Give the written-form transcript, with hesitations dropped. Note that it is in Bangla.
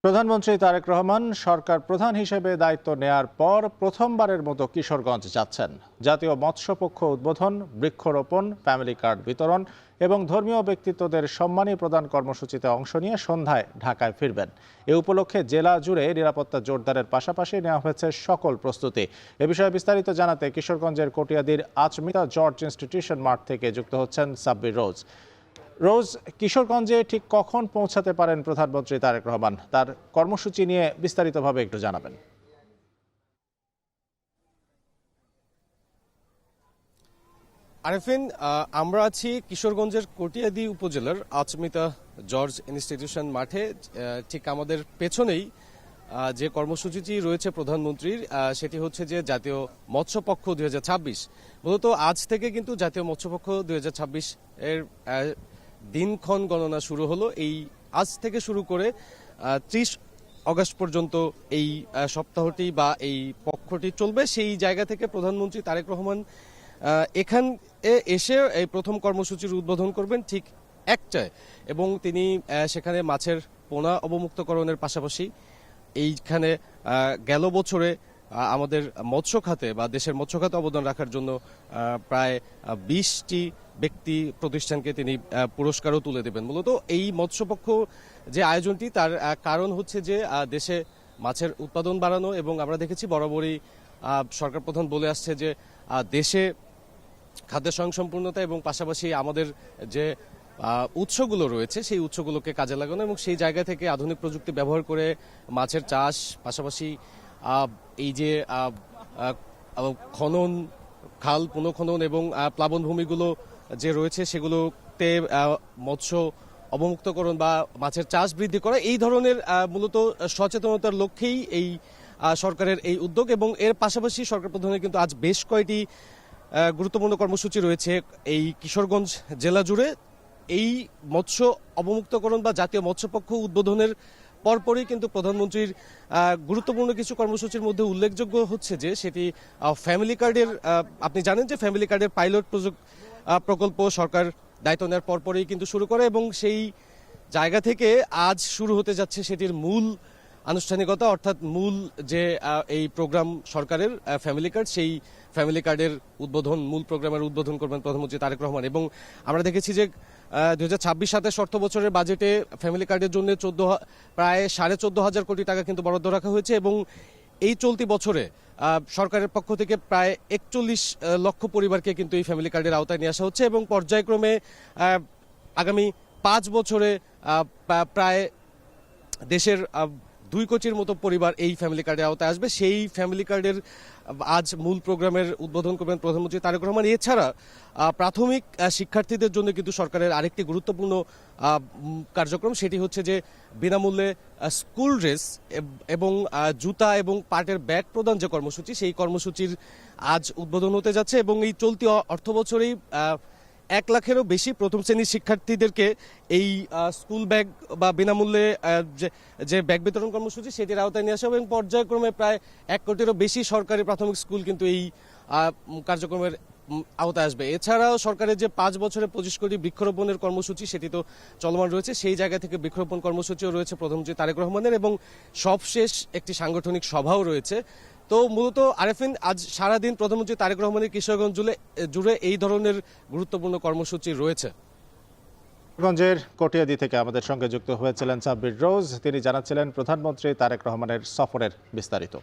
প্রধানমন্ত্রী তারেক রহমান সরকার প্রধান হিসেবে দায়িত্ব নেয়ার পর প্রথমবারের মতো কিশোরগঞ্জ যাচ্ছেন। জাতীয় মৎস্যপক্ষ উদ্বোধন, বৃক্ষরোপণ, ফ্যামিলি কার্ড বিতরণ এবং ধর্মীয় ব্যক্তিত্বদের সম্মানী প্রদান কর্মসূচিতে অংশ নিয়ে সন্ধ্যায় ঢাকায় ফিরবেন। এ উপলক্ষে জেলা জুড়ে নিরাপত্তা জোরদারের পাশাপাশি নেওয়া হয়েছে সকল প্রস্তুতি। এ বিষয়ে বিস্তারিত জানাতে কিশোরগঞ্জের কটিয়াদীর আচমিতা জর্জ ইনস্টিটিউশন মাঠ থেকে যুক্ত হচ্ছেন সাব্বির রোজ। রোজ, কিশোরগঞ্জে ঠিক কখন পৌঁছাতে পারেন প্রধানমন্ত্রী তারেক রহমান? তার কর্মসূচি নিয়ে বিস্তারিতভাবে একটু জানাবেন। আরেফিন, আমরা আছি কিশোরগঞ্জের কটিয়াদী উপজেলার আচমিতা জর্জ ইনস্টিটিউশন মাঠে। ঠিক আমাদের পেছনেই যে কর্মসূচিটি রয়েছে প্রধানমন্ত্রীর, সেটি হচ্ছে যে জাতীয় মৎস্যপক্ষ 2026। মূলত আজ থেকে কিন্তু জাতীয় মৎস্যপক্ষ 2026 এর দিনক্ষণ গণনা শুরু হলো। এই আজ থেকে শুরু করে 30 অগস্ট পর্যন্ত এই সপ্তাহটি বা এই পক্ষটি চলবে। সেই জায়গা থেকে প্রধানমন্ত্রী তারেক রহমান এখানে এসে এই প্রথম কর্মসূচির উদ্বোধন করবেন ঠিক 1টায়, এবং তিনি সেখানে মাছের পোনা অবমুক্তকরণের পাশাপাশি এইখানে গেল বছরে আমাদের মৎস্য খাতে বা দেশের মৎস্য খাতে অবদান রাখার জন্য প্রায় 20টি ব্যক্তি প্রতিষ্ঠানকে তিনি পুরস্কারও তুলে দেবেন। মূলত এই মৎস্যপক্ষ যে আয়োজনটি, তার কারণ হচ্ছে যে দেশে মাছের উৎপাদন বাড়ানো, এবং আমরা দেখেছি বরাবরই সরকার প্রধান বলে আসছে যে দেশে খাদ্য স্বয়ংসম্পূর্ণতা এবং পাশাপাশি আমাদের যে উৎসগুলো রয়েছে সেই উৎসগুলোকে কাজে লাগানো, এবং সেই জায়গা থেকে আধুনিক প্রযুক্তি ব্যবহার করে মাছের চাষ, পাশাপাশি এই যে খনন, খাল পুনঃখনন এবং প্লাবন ভূমিগুলো যে রয়েছে সেগুলোতে মৎস্য অবমুক্তকরণ বা মাছের চাষ বৃদ্ধি করা, এই ধরনের মূলত সচেতনতার লক্ষ্যেই এই সরকারের এই উদ্যোগ। এবং এর পাশাপাশি সরকার প্রধানের কিন্তু আজ বেশ কয়েকটি গুরুত্বপূর্ণ কর্মসূচি রয়েছে এই কিশোরগঞ্জ জেলা জুড়ে। এই মৎস্য অবমুক্তকরণ বা জাতীয় মৎস্যপক্ষ উদ্বোধনের পরপরই কিন্তু প্রধানমন্ত্রীর গুরুত্বপূর্ণ কিছু কর্মসূচির মধ্যে উল্লেখযোগ্য হচ্ছে যে সেটি ফ্যামিলি কার্ডের, আপনি জানেন যে ফ্যামিলি কার্ডের পাইলট প্রকল্প সরকার দায়িত্ব নেওয়ার পরপরই কিন্তু শুরু করে, এবং সেই জায়গা থেকে আজ শুরু হতে যাচ্ছে সেটির মূল আনুষ্ঠানিকতা, অর্থাৎ মূল যে এই প্রোগ্রাম সরকারের ফ্যামিলি কার্ড, সেই ফ্যামিলি কার্ডের উদ্বোধন, মূল প্রোগ্রামের উদ্বোধন করবেন প্রধানমন্ত্রী তারেক রহমান। এবং আমরা দেখেছি যে 2026-27 অর্থ বছরের বাজেটে ফ্যামিলি কার্ডের জন্য প্রায় 14.5 কোটি টাকা কিন্তু বরাদ্দ রাখা হয়েছে, এবং এই চলতি বছরে সরকারের পক্ষ থেকে প্রায় 41 লক্ষ পরিবারকে কিন্তু এই ফ্যামিলি কার্ডের আওতায় নিয়ে আসা হচ্ছে, এবং পর্যায়ক্রমে আগামী 5 বছরে প্রায় দেশের 2 কোটির মতো পরিবার এই ফ্যামিলি কার্ডের আওতায় আসবে। সেই ফ্যামিলি কার্ডের আজ মূল প্রোগ্রামের উদ্বোধন করবেন প্রধানমন্ত্রী তারেক রহমান। এছাড়া প্রাথমিক শিক্ষার্থীদের জন্য কিন্তু সরকারের আরেকটি গুরুত্বপূর্ণ কার্যক্রম, সেটি হচ্ছে যে বিনামূল্যে স্কুল ড্রেস এবং জুতা এবং পাটের ব্যাগ প্রদান যে কর্মসূচি, সেই কর্মসূচির আজ উদ্বোধন হতে যাচ্ছে। এবং এই চলতি অর্থ বছরেই 1 লাখেরও বেশি প্রথম শ্রেণীর শিক্ষার্থীদেরকে এই স্কুল ব্যাগ বা বিনামূল্যে যে ব্যাগ বিতরণ কর্মসূচি সেটির আওতায় নিয়ে আসা হবে, এবং পর্যায়ক্রমে প্রায় 1 কোটিরও বেশি সরকারি প্রাথমিক স্কুল কিন্তু এই কার্যক্রমের আওতায় আসবে। এছাড়াও সরকারের যে 5 বছরে 25 কোটি বৃক্ষরোপণের কর্মসূচি সেটি তো চলমান রয়েছে, সেই জায়গা থেকে বৃক্ষরোপণ কর্মসূচিও রয়েছে প্রধানমন্ত্রী তারেক রহমানের, এবং সবশেষ একটি সাংগঠনিক সভাও রয়েছে। তো মূলত আরেফিন, আজ সারাদিন প্রধানমন্ত্রী তারেক রহমানের কিশোরগঞ্জ জুড়ে এই ধরনের গুরুত্বপূর্ণ কর্মসূচি রয়েছে। কিশোরগঞ্জের কটিয়াদী থেকে আমাদের সঙ্গে যুক্ত হয়েছিলেন সাব্বির রোজ। তিনি জানাচ্ছিলেন প্রধানমন্ত্রী তারেক রহমানের সফরের বিস্তারিত।